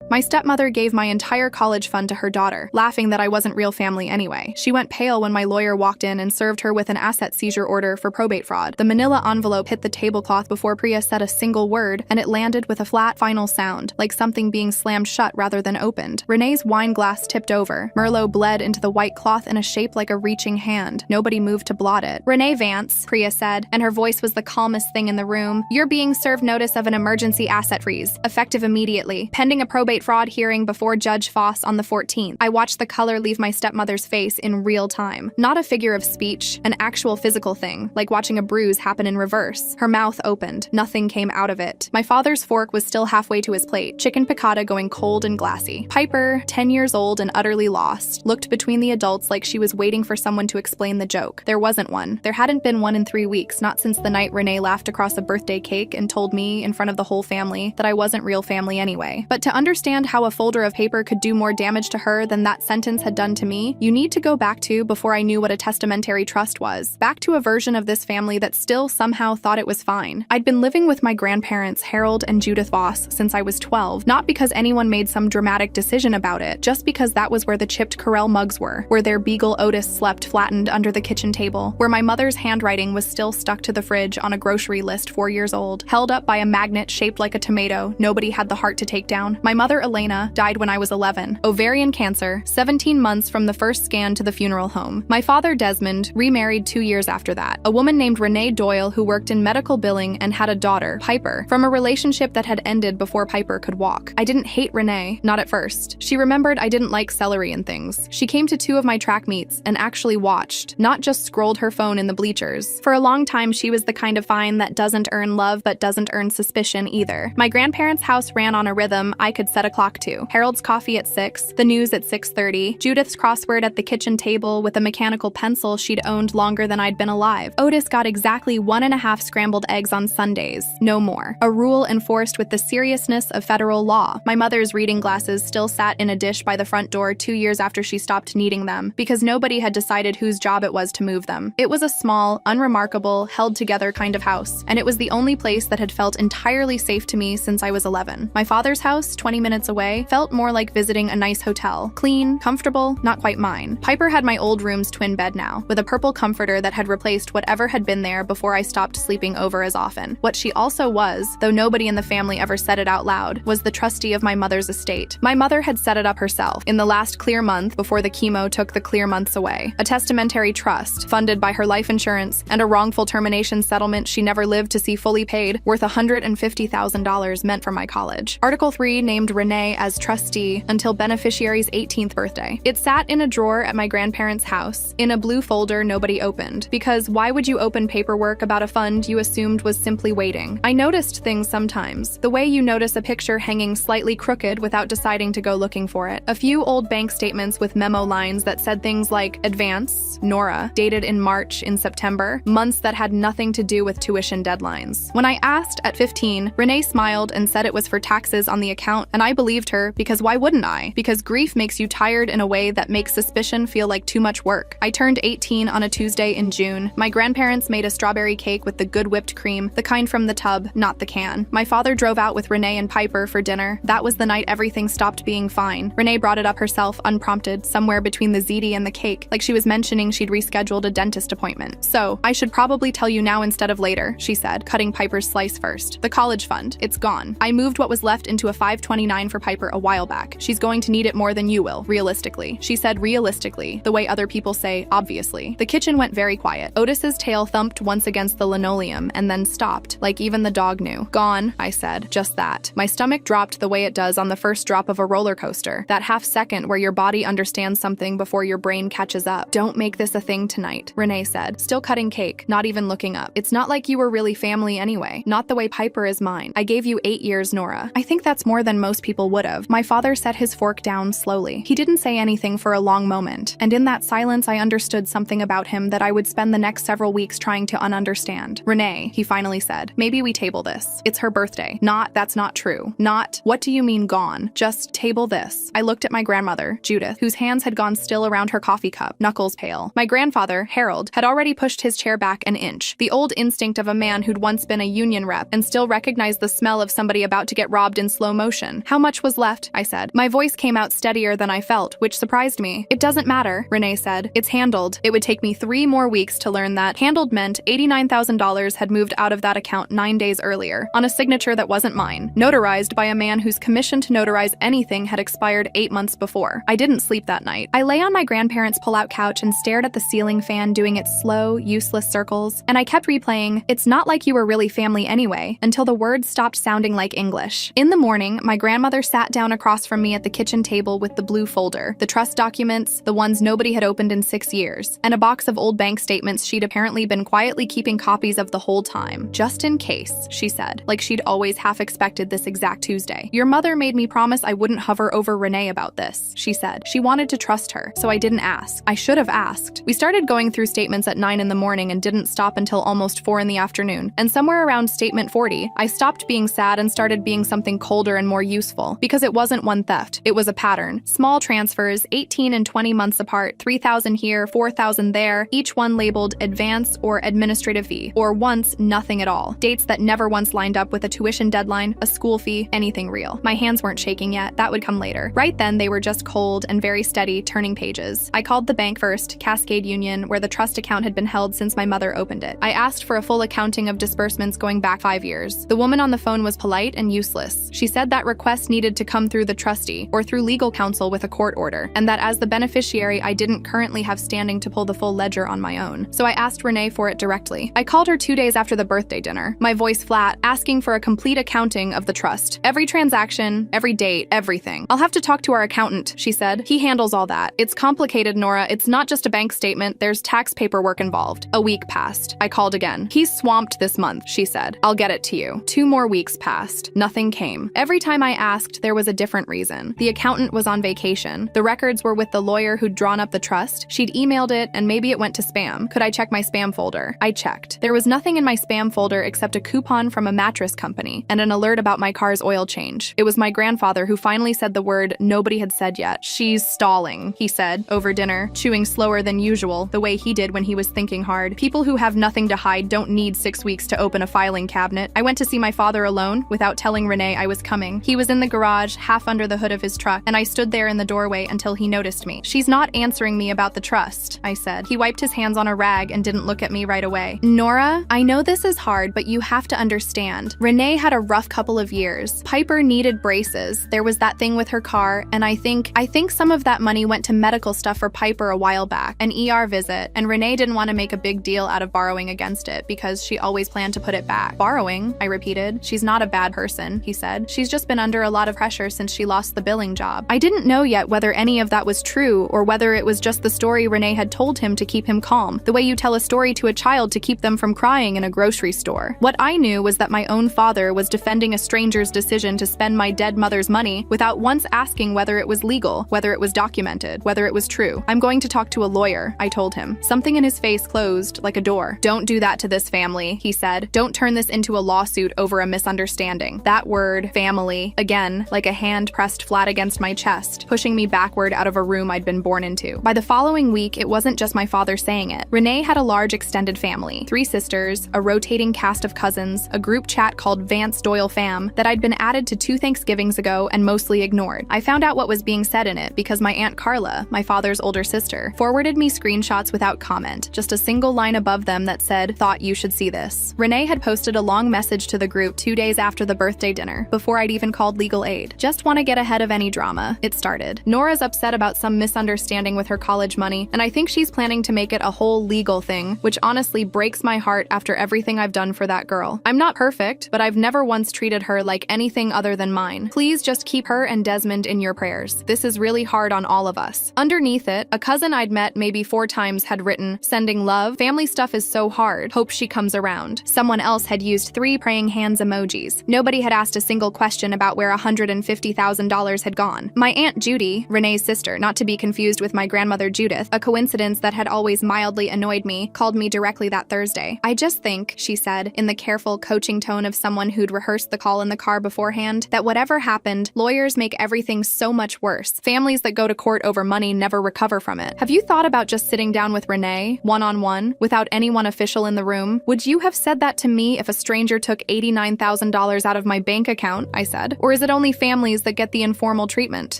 My stepmother gave my entire college fund to her daughter, laughing that I wasn't real family anyway. She went pale when my lawyer walked in and served her with an asset seizure order for probate fraud. The manila envelope hit the tablecloth before Priya said a single word, and it landed with a flat, final sound, like something being slammed shut rather than opened. Renee's wine glass tipped over. Merlot bled into the white cloth in a shape like a reaching hand. Nobody moved to blot it. "Renee Vance," Priya said, and her voice was the calmest thing in the room. "You're being served notice of an emergency asset freeze, effective immediately, pending a probate fraud hearing before Judge Foss on the 14th. I watched the color leave my stepmother's face in real time. Not a figure of speech, an actual physical thing, like watching a bruise happen in reverse. Her mouth opened. Nothing came out of it. My father's fork was still halfway to his plate, chicken piccata going cold and glassy. Piper, 10 years old and utterly lost, looked between the adults like she was waiting for someone to explain the joke. There wasn't one. There hadn't been one in 3 weeks, not since the night Renee laughed across a birthday cake and told me, in front of the whole family, that I wasn't real family anyway. But to understand how a folder of paper could do more damage to her than that sentence had done to me, you need to go back to before I knew what a testamentary trust was. Back to a version of this family that still somehow thought it was fine. I'd been living with my grandparents, Harold and Judith Voss, since I was 12, not because anyone made some dramatic decision about it, just because that was where the chipped Corelle mugs were, where their beagle Otis slept flattened under the kitchen table, where my mother's handwriting was still stuck to the fridge on a grocery list 4 years old, held up by a magnet shaped like a tomato nobody had the heart to take down. My mother, Elena, died when I was 11. Ovarian cancer, 17 months from the first scan to the funeral home. My father, Desmond, remarried 2 years after that. A woman named Renee Doyle who worked in medical billing and had a daughter, Piper, from a relationship that had ended before Piper could walk. I didn't hate Renee, not at first. She remembered I didn't like celery and things. She came to 2 of my track meets and actually watched, not just scrolled her phone in the bleachers. For a long time, she was the kind of fine that doesn't earn love but doesn't earn suspicion either. My grandparents' house ran on a rhythm I could set a clock to. Harold's coffee at 6, the news at 6:30, Judith's crossword at the kitchen table with a mechanical pencil she'd owned longer than I'd been alive. Otis got exactly 1.5 scrambled eggs on Sundays, no more. A rule enforced with the seriousness of federal law. My mother's reading glasses still sat in a dish by the front door 2 years after she stopped needing them, because nobody had decided whose job it was to move them. It was a small, unremarkable, held-together kind of house, and it was the only place that had felt entirely safe to me since I was 11. My father's house, 20 minutes away, felt more like visiting a nice hotel. Clean, comfortable, not quite mine. Piper had my old room's twin bed now, with a purple comforter that had replaced whatever had been there before I stopped sleeping over as often. What she also was, though nobody in the family ever said it out loud, was the trustee of my mother's estate. My mother had set it up herself, in the last clear month before the chemo took the clear months away. A testamentary trust, funded by her life insurance, and a wrongful termination settlement she never lived to see fully paid, worth $150,000 meant for my college. Article 3 named Renee as trustee until beneficiary's 18th birthday. It sat in a drawer at my grandparents' house, in a blue folder nobody opened, because why would you open paperwork about a fund you assumed was simply waiting? I noticed things sometimes, the way you notice a picture hanging slightly crooked without deciding to go looking for it. A few old bank statements with memo lines that said things like advance, Nora, dated in March, in September, months that had nothing to do with tuition deadlines. When I asked at 15, Renee smiled and said it was for taxes on the account, and I believed her, because why wouldn't I? Because grief makes you tired in a way that makes suspicion feel like too much work. I turned 18 on a Tuesday in June. My grandparents made a strawberry cake with the good whipped cream, the kind from the tub, not the can. My father drove out with Renee and Piper for dinner. That was the night everything stopped being fine. Renee brought it up herself, unprompted, somewhere between the ziti and the cake, like she was mentioning she'd rescheduled a dentist appointment. "So, I should probably tell you now instead of later," she said, cutting Piper's slice first. "The college fund, it's gone. I moved what was left into a 529 for Piper a while back. She's going to need it more than you will, realistically." She said realistically, the way other people say obviously. The kitchen went very quiet. Otis's tail thumped once against the linoleum and then stopped, like even the dog knew. "Gone," I said, just that. My stomach dropped the way it does on the first drop of a roller coaster, that half second where your body understands something before your brain catches up. "Don't make this a thing tonight," Renee said, still cutting cake, not even looking up. "It's not like you were really family anyway, not the way Piper is mine. I gave you 8 years, Nora." I think that's more than most people would have. My father set his fork down slowly. He didn't say anything for a long moment, and in that silence I understood something about him that I would spend the next several weeks trying to ununderstand. "Renee," he finally said, "maybe we table this. It's her birthday. Not, that's not true. Not, what do you mean gone? Just table this." I looked at my grandmother, Judith, whose hands had gone still around her coffee cup, knuckles pale. My grandfather, Harold, had already pushed his chair back an inch, the old instinct of a man who'd once been a union rep and still recognized the smell of somebody about to get robbed in slow motion. How much was left? I said. My voice came out steadier than I felt, which surprised me. It doesn't matter, Renee said. It's handled. It would take me 3 more weeks to learn that handled meant $89,000 had moved out of that account 9 days earlier, on a signature that wasn't mine, notarized by a man whose commission to notarize anything had expired 8 months before. I didn't sleep that night. I lay on my grandparents' pull-out couch and stared at the ceiling fan doing its slow, useless circles, and I kept replaying, "It's not like you were really family anyway," until the words stopped sounding like English. In the morning, my grandmother sat down across from me at the kitchen table with the blue folder, the trust documents, the ones nobody had opened in 6 years, and a box of old bank statements she'd apparently been quietly keeping copies of the whole time. "Just in case," she said, like she'd always half expected this exact Tuesday. "Your mother made me promise I wouldn't hover over Renee about this," she said. She wanted to trust her, so I didn't ask. I should have asked. We started going through statements at 9 in the morning and didn't stop until almost 4 in the afternoon, and somewhere around statement 40, I stopped being sad and started being something colder and more useful, because it wasn't one theft, it was a pattern. Small transfers, 18 and 20 months apart, 3,000 here, 4,000 there, each one labeled advance or administrative fee, or once nothing at all. Dates that never once lined up with a tuition deadline, a school fee, anything real. My hands weren't shaking yet, that would come later. Right then, they were just cold and very steady, turning pages. I called the bank first, Cascade Union, where the trust account had been held since my mother opened it. I asked for a full accounting of disbursements going back 5 years. The woman on the phone was polite and useless. She said that request needed to come through the trustee, or through legal counsel with a court order, and that as the beneficiary, I didn't currently have standing to pull the full ledger on my own. So I asked Renee for it directly. I called her 2 days after the birthday dinner, my voice flat, asking for a complete accounting of the trust. Every transaction, every date, everything. "I'll have to talk to our accountant," she said. "He handles all that. It's complicated, Nora. It's not just a bank statement. There's tax paperwork involved." A week passed. I called again. "He's swamped this month," she said. "I'll get it to you." 2 more weeks passed. Nothing came. Every time I asked, there was a different reason. The accountant was on vacation. The records were with the lawyer who'd drawn up the trust. She'd emailed it, and maybe it went to spam. Could I check my spam folder? I checked. There was nothing in my spam folder except a coupon from a mattress company and an alert about my car's oil change. It was my grandfather who finally said the word nobody had said yet. "She's stalling," he said, over dinner, chewing slower than usual, the way he did when he was thinking hard. People who have nothing to hide don't need 6 weeks to open a filing cabinet. I went to see my father alone, without telling Renee I was coming. He was in the garage, half under the hood of his truck, and I stood there in the doorway until he noticed me. "She's not answering me about the trust," I said. He wiped his hands on a rag and didn't look at me right away. "Nora, I know this is hard, but you have to understand. Renee had a rough couple of years. Piper needed braces. There was that thing with her car, and I think some of that money went to medical stuff for Piper a while back, an ER visit, and Renee didn't want to make a big deal out of borrowing against it because she always planned to put it back." "Borrowing?" I repeated. "She's not a bad person," he said. "She's just been under a lot of pressure since she lost the billing job." I didn't know yet whether any of that was true or whether it was just the story Renee had told him to keep him calm, the way you tell a story to a child to keep them from crying in a grocery store. What I knew was that my own father was defending a stranger's decision to spend my dead mother's money without once asking whether it was legal, whether it was documented, whether it was true. "I'm going to talk to a lawyer," I told him. Something in his face closed like a door. "Don't do that to this family," he said. "Don't turn this into a lawsuit over a misunderstanding." That word, family, again, like a hand pressed flat against my chest, pushing me backward out of a room I'd been born into. By the following week, it wasn't just my father saying it. Renee had a large extended family, 3 sisters, a rotating cast of cousins, a group chat called Vance Doyle Fam that I'd been added to 2 Thanksgivings ago and mostly ignored. I found out what was being said in it because my Aunt Carla, my father's older sister, forwarded me screenshots without comment, just a single line above them that said, "Thought you should see this." Renee had posted a long message to the group 2 days after the birthday dinner, before I'd even called legal aid. "Just want to get ahead of any drama," it started. "Nora's upset about some misunderstanding with her college money, and I think she's planning to make it a whole legal thing, which honestly breaks my heart after everything I've done for that girl. I'm not perfect, but I've never once treated her like anything other than mine. Please just keep her and Desmond in your prayers. This is really hard on all of us." Underneath it, a cousin I'd met maybe 4 times had written, "Sending love. Family stuff is so hard. Hope she comes around." Someone else had used 3 praying hands emojis. Nobody had asked a single question about where $150,000 had gone. My Aunt Judy, Renee's sister, not to be confused with my grandmother Judith, a coincidence that had always mildly annoyed me, called me directly that Thursday. "I just think," she said, in the careful, coaching tone of someone who'd rehearsed the call in the car beforehand, "that whatever happened, lawyers make everything so much worse. Families that go to court over money never recover from it. Have you thought about just sitting down with Renee, one-on-one, without anyone official in the room? Would you have said that to me if a stranger took $89,000 out of my bank account?" I said. "Or is it only families that get the informal treatment?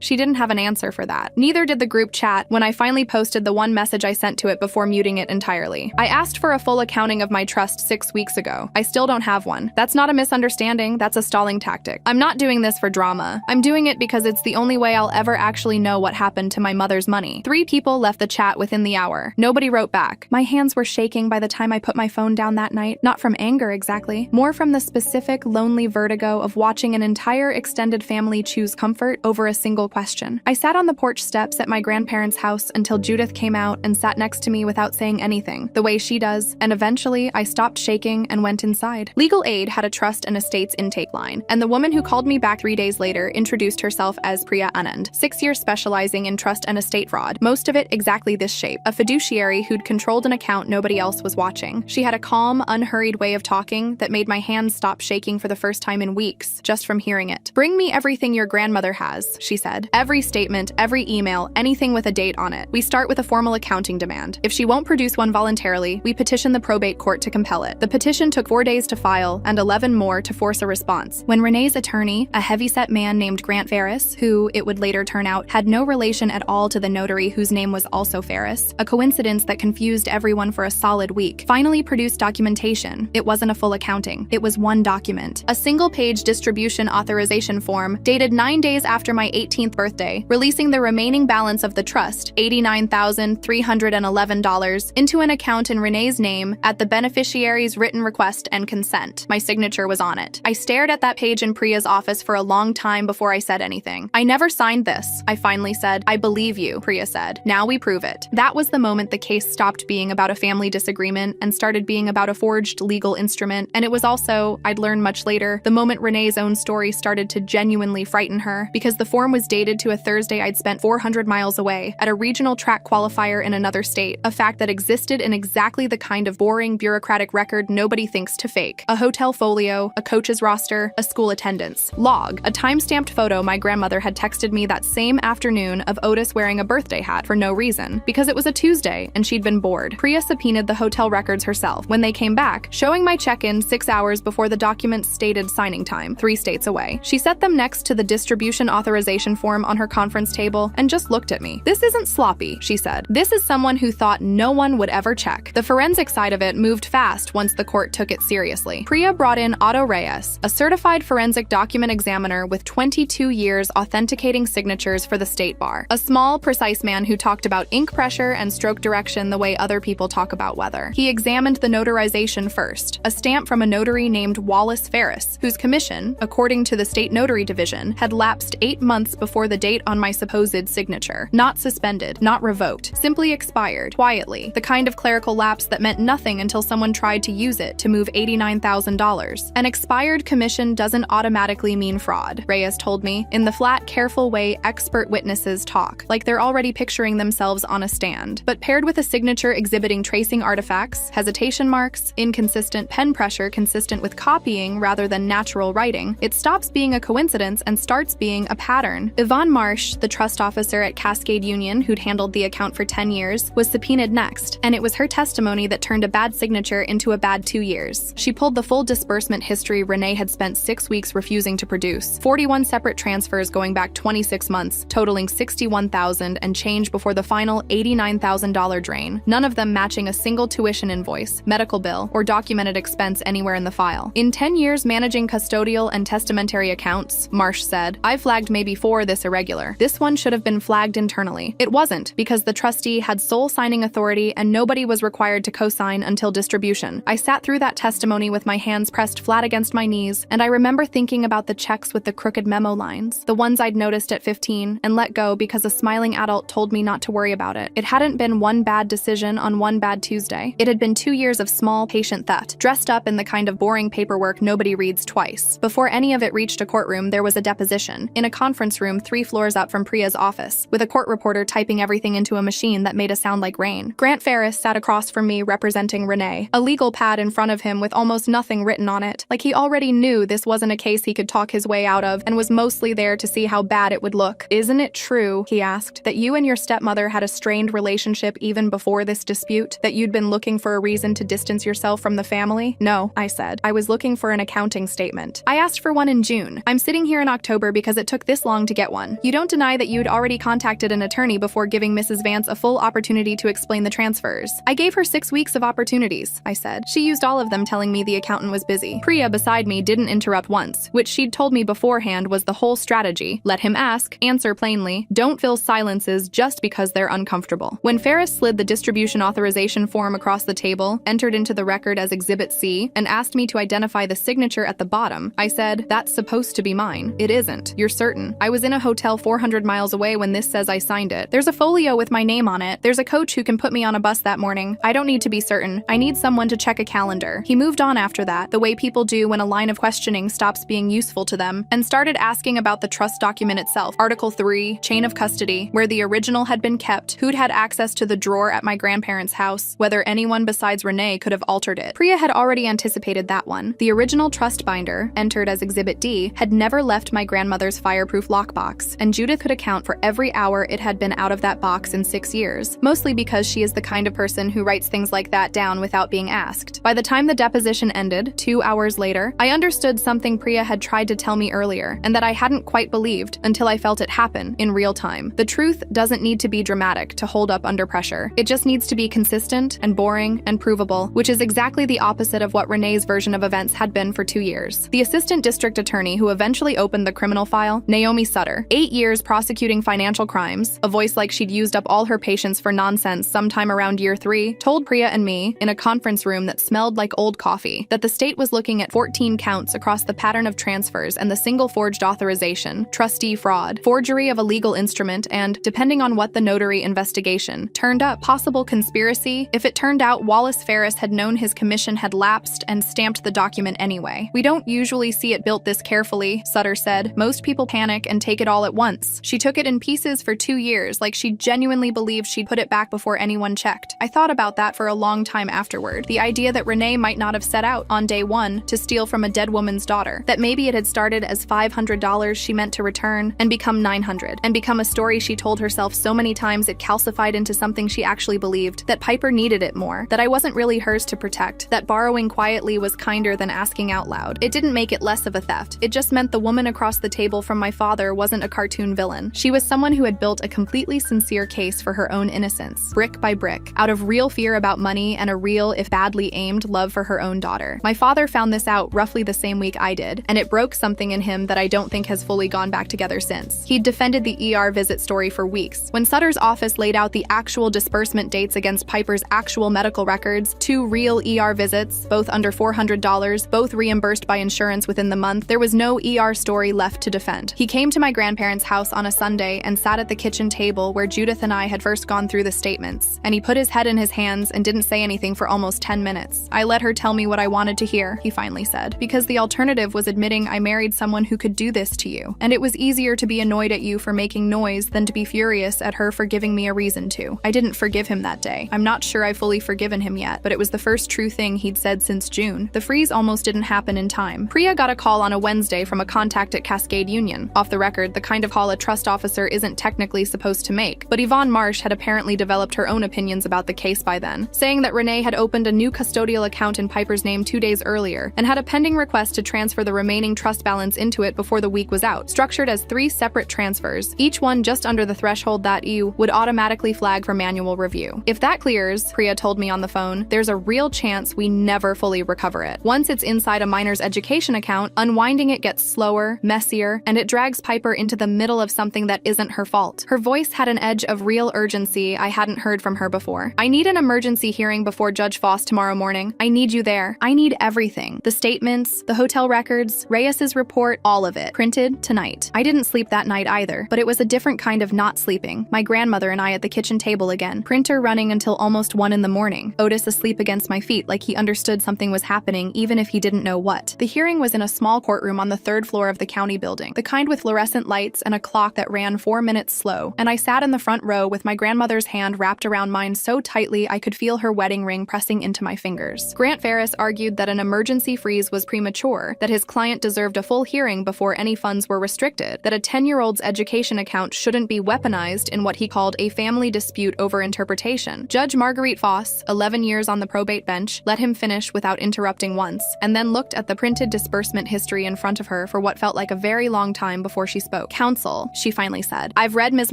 She didn't have an answer for that. Neither did the group chat when I finally posted the one message I sent to it before muting it entirely. I asked for a full accounting of my trust 6 weeks ago. I still don't have one. That's not a misunderstanding, that's a stalling tactic. I'm not doing this for drama. I'm doing it because it's the only way I'll ever actually know what happened to my mother's money. 3 people left the chat within the hour. Nobody wrote back. My hands were shaking by the time I put my phone down that night. Not from anger exactly, more from the specific lonely vertigo of watching an entire extended family choose comfort over a single question. I sat on the porch steps at my grandparents' house until Judith came out and sat next to me without saying anything, the way she does, and eventually I stopped shaking and went inside. Legal Aid had a trust and estates intake line, and the woman who called me back 3 days later introduced herself as Priya Anand, 6 years specializing in trust and estate fraud, most of it exactly this shape, a fiduciary who'd controlled an account nobody else was watching. She had a calm, unhurried way of talking that made my hands stop shaking for the first time in weeks, just from hearing it. "Bring me everything your grandmother has," she said. "Every statement, every email, anything with a date on it. We start with a formal accounting demand. If she won't produce one voluntarily, we petition the probate court to compel it." The petition took 4 days to file and 11 more to force a response. When Renee's attorney, a heavyset man named Grant Ferris, who, it would later turn out, had no relation at all to the notary whose name was also Ferris, a coincidence that confused everyone for a solid week, finally produced documentation. It wasn't a full accounting. It was one document. A single-page distribution authorization form dated 9 days after my 18th birthday, releasing the remaining balance of the trust, $89,311, into an account in Renee's name at the beneficiary's written request and consent. My signature was on it. I stared at that page in Priya's office for a long time before I said anything. "I never signed this," I finally said. "I believe you," Priya said. "Now we prove it." That was the moment the case stopped being about a family disagreement and started being about a forged legal instrument, and it was also, I'd learn much later, the moment Renee's own story started to genuinely frighten her, because the form was dated to a Thursday I'd spent 400 miles away, at a regional track qualifier in another state, a fact that existed in exactly the kind of boring bureaucratic record nobody thinks to fake. A hotel folio, a coach's roster, a school attendance. Log, a time-stamped photo my grandmother had texted me that same afternoon of Otis wearing a birthday hat for no reason, because it was a Tuesday and she'd been bored. Priya subpoenaed the hotel records herself. When they came back, showing my check-in 6 hours before the documents stated signing time, 3 states away. She set them next to the distribution authorization form on her conference table and just looked at me. "This isn't sloppy," she said. "This is someone who thought no one would ever check." The forensic side of it moved fast once the court took it seriously. Priya brought in Otto Reyes, a certified forensic document examiner with 22 years authenticating signatures for the state bar. A small, precise man who talked about ink pressure and stroke direction the way other people talk about weather. He examined the notarization first, a stamp from a notary named Wallace Ferris, whose commission, according to the state notary division, had lapsed 8 months before the date on my supposed signature. Not suspended, not revoked, simply expired, quietly, the kind of clerical lapse that meant nothing until someone tried to use it to move $89,000. An expired commission doesn't automatically mean fraud, Reyes told me, in the flat, careful way expert witnesses talk, like they're already picturing themselves on a stand. But paired with a signature exhibiting tracing artifacts, hesitation marks, inconsistent pen pressure consistent with copying rather than natural writing, it stops being a coincidence and starts being a pattern. Yvonne Marsh, the trust officer at Cascade Union who'd handled the account for 10 years, was subpoenaed next, and it was her testimony that turned a bad signature into a bad 2 years. She pulled the full disbursement history Renee had spent 6 weeks refusing to produce, 41 separate transfers going back 26 months, totaling $61,000 and change before the final $89,000 drain, none of them matching a single tuition invoice, medical bill, or documented expense anywhere in the file. In 10 years managing custodial and testamentary accounts, Marsh said, "I flagged maybe 4 this irregular. This one should have been flagged internally. It wasn't, because the trustee had sole signing authority and nobody was required to co-sign until distribution." I sat through that testimony with my hands pressed flat against my knees, and I remember thinking about the checks with the crooked memo lines, the ones I'd noticed at 15, and let go because a smiling adult told me not to worry about it. It hadn't been one bad decision on one bad Tuesday. It had been 2 years of small, patient theft, dressed up in the kind of boring paperwork nobody reads twice. Before any of it reached a courtroom, there was a deposition, in a conference room 3 floors up from Priya's office, with a court reporter typing everything into a machine that made a sound like rain. Grant Ferris sat across from me representing Renee, a legal pad in front of him with almost nothing written on it, like he already knew this wasn't a case he could talk his way out of and was mostly there to see how bad it would look. "Isn't it true," he asked, "that you and your stepmother had a strained relationship even before this dispute? That you'd been looking for a reason to distance yourself from the family?" "No," I said. "I was looking for an accounting statement. I asked for one in June. weird. I'm sitting here in October because it took this long to get one. You don't deny that you'd already contacted an attorney before giving Mrs. Vance a full opportunity to explain the transfers. I gave her 6 weeks of opportunities, I said. She used all of them telling me the accountant was busy. Priya beside me didn't interrupt once, which she'd told me beforehand was the whole strategy. Let him ask, answer plainly, don't fill silences just because they're uncomfortable. When Ferris slid the distribution authorization form across the table, entered into the record as Exhibit C, and asked me to identify the signature at the bottom, I said, "That's supposed to be mine." "It isn't. You're certain?" "I was in a hotel 400 miles away when this says I signed it. There's a folio with my name on it. There's a coach who can put me on a bus that morning. I don't need to be certain. I need someone to check a calendar." He moved on after that, the way people do when a line of questioning stops being useful to them, and started asking about the trust document itself, Article 3, chain of custody, where the original had been kept, who'd had access to the drawer at my grandparents' house, whether anyone besides Renee could have altered it. Priya had already anticipated that one. The original trust binder, entered as Exhibit D, had never left my grandmother's fireproof lockbox, and Judith could account for every hour it had been out of that box in 6 years, mostly because she is the kind of person who writes things like that down without being asked. By the time the deposition ended, 2 hours later, I understood something Priya had tried to tell me earlier, and that I hadn't quite believed until I felt it happen in real time. The truth doesn't need to be dramatic to hold up under pressure. It just needs to be consistent and boring and provable, which is exactly the opposite of what Renee's version of events had been for 2 years. The assistant district attorney who eventually opened the criminal file, Naomi Sutter, 8 years prosecuting financial crimes, a voice like she'd used up all her patience for nonsense sometime around year 3, told Priya and me, in a conference room that smelled like old coffee, that the state was looking at 14 counts across the pattern of transfers and the single forged authorization, trustee fraud, forgery of a legal instrument, and, depending on what the notary investigation turned up, possible conspiracy if it turned out Wallace Ferris had known his commission had lapsed and stamped the document anyway. "We don't usually see it built this carefully," Sutter said. "Most people panic and take it all at once. She took it in pieces for 2 years, like she genuinely believed she'd put it back before anyone checked. I thought about that for a long time afterward. The idea that Renee might not have set out on day 1 to steal from a dead woman's daughter. That maybe it had started as $500 she meant to return and become $900, and become a story she told herself so many times it calcified into something she actually believed. That Piper needed it more. That I wasn't really hers to protect. That borrowing quietly was kinder than asking out loud. It didn't make it less of a theft. It just meant the woman across the table from my father wasn't a cartoon villain. She was someone who had built a completely sincere case for her own innocence, brick by brick, out of real fear about money and a real, if badly aimed, love for her own daughter. My father found this out roughly the same week I did, and it broke something in him that I don't think has fully gone back together since. He'd defended the ER visit story for weeks. When Sutter's office laid out the actual disbursement dates against Piper's actual medical records, 2 real ER visits, both under $400, both reimbursed by insurance within the month, there was no ER story left to defend. He came to my grandparents' house on a Sunday and sat at the kitchen table where Judith and I had first gone through the statements, and he put his head in his hands and didn't say anything for almost 10 minutes. "I let her tell me what I wanted to hear," he finally said, "because the alternative was admitting I married someone who could do this to you, and it was easier to be annoyed at you for making noise than to be furious at her for giving me a reason to." I didn't forgive him that day. I'm not sure I've fully forgiven him yet, but it was the first true thing he'd said since June. The freeze almost didn't happen in time. Priya got a call on a Wednesday from a contact at Cascade Union. Off the record, the kind of call a trust officer isn't technically supposed to make, but Yvonne Marsh had apparently developed her own opinions about the case by then, saying that Renee had opened a new custodial account in Piper's name 2 days earlier and had a pending request to transfer the remaining trust balance into it before the week was out, structured as 3 separate transfers, each one just under the threshold that you would automatically flag for manual review. "If that clears," Priya told me on the phone, "there's a real chance we never fully recover it. Once it's inside a minor's education account, unwinding it gets slower, messier, and it drags Piper into the middle of something that isn't her fault." Her voice had an edge of real urgency I hadn't heard from her before. "I need an emergency hearing before Judge Foss tomorrow morning. I need you there. I need everything. The statements, the hotel records, Reyes's report, all of it. Printed tonight." I didn't sleep that night either, but it was a different kind of not sleeping. My grandmother and I at the kitchen table again, printer running until almost 1 in the morning. Otis asleep against my feet like he understood something was happening even if he didn't know what. The hearing was in a small courtroom on the 3rd floor of the county building, the kind with fluorescent lights and a clock that ran 4 minutes slow, and I sat in the front row with my grandmother's hand wrapped around mine so tightly I could feel her wedding ring pressing into my fingers. Grant Ferris argued that an emergency freeze was premature, that his client deserved a full hearing before any funds were restricted, that a 10-year-old's education account shouldn't be weaponized in what he called a family dispute over interpretation. Judge Marguerite Foss, 11 years on the probate bench, let him finish without interrupting once, and then looked at the printed disbursement history in front of her her for what felt like a very long time before she spoke. "Counsel," she finally said. "I've read Ms.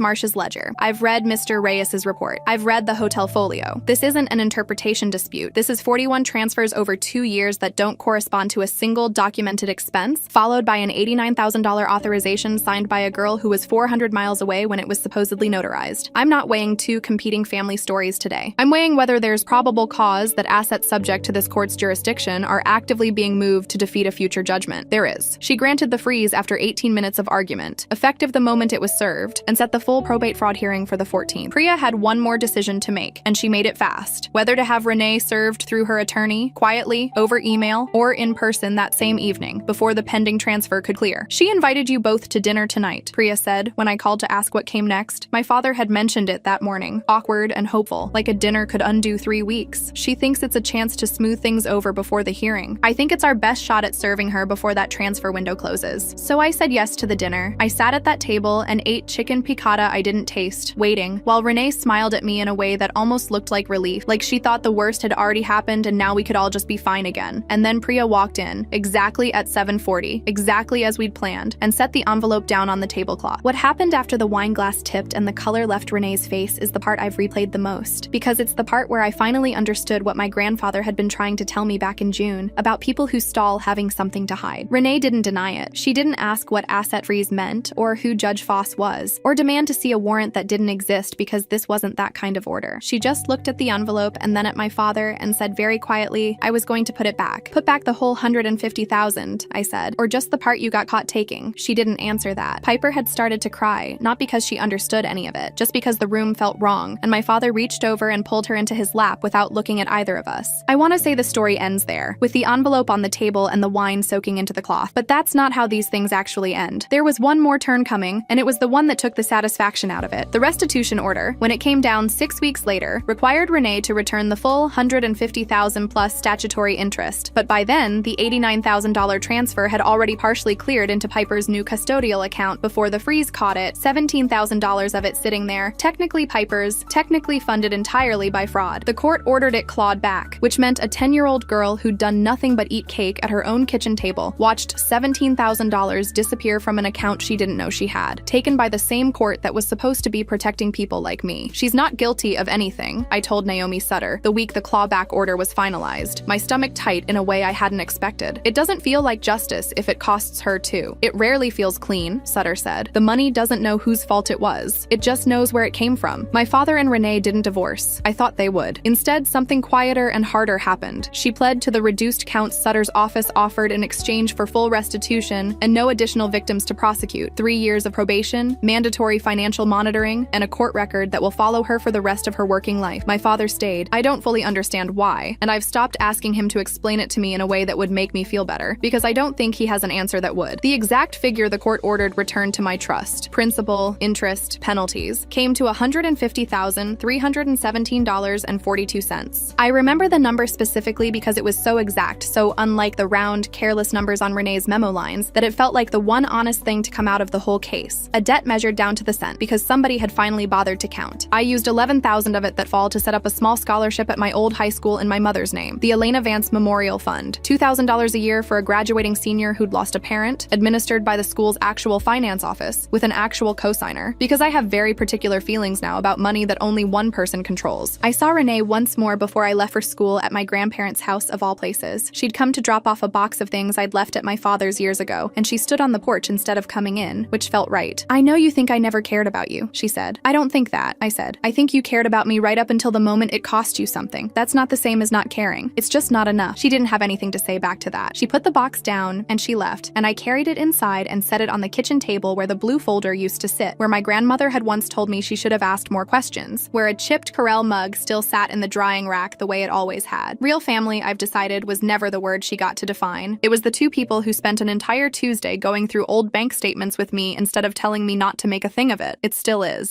Marsh's ledger. I've read Mr. Reyes's report. I've read the hotel folio. This isn't an interpretation dispute. This is 41 transfers over 2 years that don't correspond to a single documented expense, followed by an $89,000 authorization signed by a girl who was 400 miles away when it was supposedly notarized. I'm not weighing two competing family stories today. I'm weighing whether there's probable cause that assets subject to this court's jurisdiction are actively being moved to defeat a future judgment. There is." She granted the freeze after 18 minutes of argument, effective the moment it was served, and set the full probate fraud hearing for the 14th. Priya had one more decision to make, and she made it fast. Whether to have Renee served through her attorney, quietly, over email, or in person that same evening, before the pending transfer could clear. "She invited you both to dinner tonight," Priya said when I called to ask what came next. My father had mentioned it that morning, awkward and hopeful, like a dinner could undo 3 weeks. "She thinks it's a chance to smooth things over before the hearing. I think it's our best shot at serving her before that transfer window closes." So I said yes to the dinner. I sat at that table and ate chicken piccata I didn't taste, waiting, while Renee smiled at me in a way that almost looked like relief, like she thought the worst had already happened and now we could all just be fine again. And then Priya walked in, exactly at 7:40, exactly as we'd planned, and set the envelope down on the tablecloth. What happened after the wine glass tipped and the color left Renee's face is the part I've replayed the most, because it's the part where I finally understood what my grandfather had been trying to tell me back in June, about people who stall having something to hide. Renee didn't deny it. She didn't ask what asset freeze meant, or who Judge Foss was, or demand to see a warrant that didn't exist because this wasn't that kind of order. She just looked at the envelope and then at my father and said very quietly, "I was going to put it back." "Put back the whole $150,000, I said, "or just the part you got caught taking?" She didn't answer that. Piper had started to cry, not because she understood any of it, just because the room felt wrong, and my father reached over and pulled her into his lap without looking at either of us. I want to say the story ends there, with the envelope on the table and the wine soaking into the cloth, but that's not how these things actually end. There was one more turn coming, and it was the one that took the satisfaction out of it. The restitution order, when it came down 6 weeks later, required Renee to return the full $150,000 plus statutory interest, but by then, the $89,000 transfer had already partially cleared into Piper's new custodial account before the freeze caught it, $17,000 of it sitting there, technically Piper's, technically funded entirely by fraud. The court ordered it clawed back, which meant a 10-year-old girl who'd done nothing but eat cake at her own kitchen table watched $17,000 disappear from an account she didn't know she had, taken by the same court that was supposed to be protecting people like me. "She's not guilty of anything," I told Naomi Sutter the week the clawback order was finalized, my stomach tight in a way I hadn't expected. "It doesn't feel like justice if it costs her too. It rarely feels clean," Sutter said. "The money doesn't know whose fault it was. It just knows where it came from." My father and Renee didn't divorce. I thought they would. Instead, something quieter and harder happened. She pled to the reduced counts Sutter's office offered in exchange for full restitution and no additional victims to prosecute, 3 years of probation, mandatory financial monitoring, and a court record that will follow her for the rest of her working life. My father stayed. I don't fully understand why, and I've stopped asking him to explain it to me in a way that would make me feel better, because I don't think he has an answer that would. The exact figure the court ordered returned to my trust, principal, interest, penalties, came to $150,317.42. I remember the number specifically because it was so exact, so unlike the round, careless numbers on Renee's memo lines, that it felt like the one honest thing to come out of the whole case. A debt measured down to the cent, because somebody had finally bothered to count. I used $11,000 of it that fall to set up a small scholarship at my old high school in my mother's name, the Elena Vance Memorial Fund, $2,000 a year for a graduating senior who'd lost a parent, administered by the school's actual finance office, with an actual cosigner, because I have very particular feelings now about money that only one person controls. I saw Renee once more before I left for school at my grandparents' house of all places. She'd come to drop off a box of things I'd left at my father's years ago, and she stood on the porch instead of coming in, which felt right. "I know you think I never cared about you," she said. "I don't think that," I said. "I think you cared about me right up until the moment it cost you something. That's not the same as not caring. It's just not enough." She didn't have anything to say back to that. She put the box down, and she left, and I carried it inside and set it on the kitchen table where the blue folder used to sit, where my grandmother had once told me she should have asked more questions, where a chipped Corelle mug still sat in the drying rack the way it always had. Real family, I've decided, was never the word she got to define. It was the two people who spent an entire Tuesday going through old bank statements with me instead of telling me not to make a thing of it. It still is.